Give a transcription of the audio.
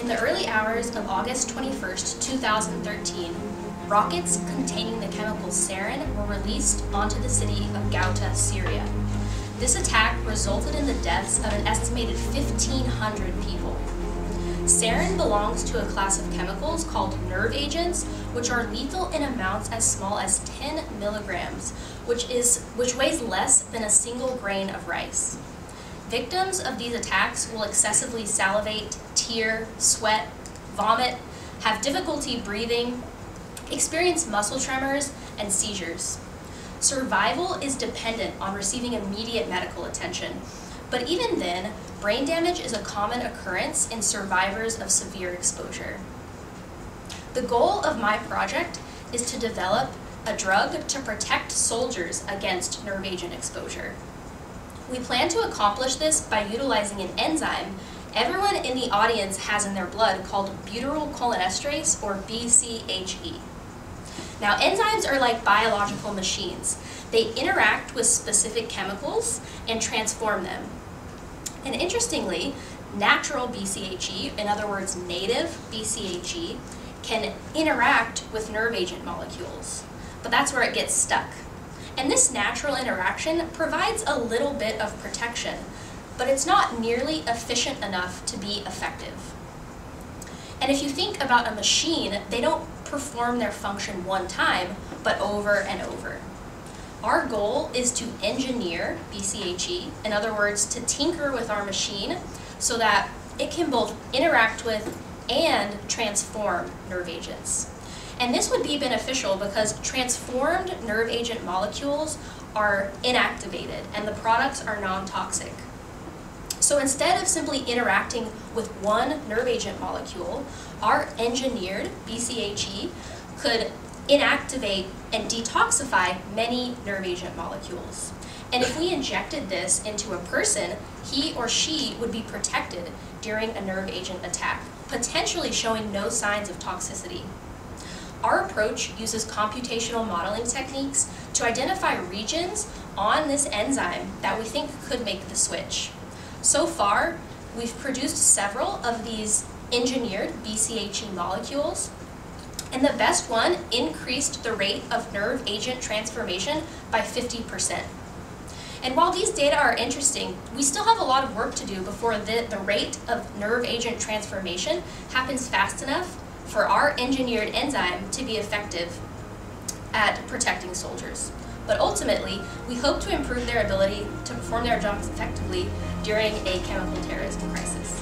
the early hours of August 21st, 2013, rockets containing the chemical sarin were released onto the city of Ghouta, Syria. This attack resulted in the deaths of an estimated 1,500 people. Sarin belongs to a class of chemicals called nerve agents, which are lethal in amounts as small as 10 milligrams, which weighs less than a single grain of rice. Victims of these attacks will excessively salivate, tear, sweat, vomit, have difficulty breathing, experience muscle tremors, and seizures. Survival is dependent on receiving immediate medical attention, but even then, brain damage is a common occurrence in survivors of severe exposure. The goal of my project is to develop a drug to protect soldiers against nerve agent exposure. We plan to accomplish this by utilizing an enzyme everyone in the audience has in their blood called butyrylcholinesterase, or BCHE. Now, enzymes are like biological machines. They interact with specific chemicals and transform them. And interestingly, natural BCHE, in other words, native BCHE, can interact with nerve agent molecules, but that's where it gets stuck. And this natural interaction provides a little bit of protection, but it's not nearly efficient enough to be effective. And if you think about a machine, they don't perform their function one time, but over and over. Our goal is to engineer BCHE, in other words, to tinker with our machine so that it can both interact with and transform nerve agents. And this would be beneficial because transformed nerve agent molecules are inactivated and the products are non-toxic. So instead of simply interacting with one nerve agent molecule, our engineered BCHE could inactivate and detoxify many nerve agent molecules. And if we injected this into a person, he or she would be protected during a nerve agent attack, potentially showing no signs of toxicity. Our approach uses computational modeling techniques to identify regions on this enzyme that we think could make the switch. So far, we've produced several of these engineered BCHE molecules, and the best one increased the rate of nerve agent transformation by 50%. And while these data are interesting, we still have a lot of work to do before the rate of nerve agent transformation happens fast enough for our engineered enzyme to be effective at protecting soldiers. But ultimately, we hope to improve their ability to perform their jobs effectively during a chemical terrorism crisis.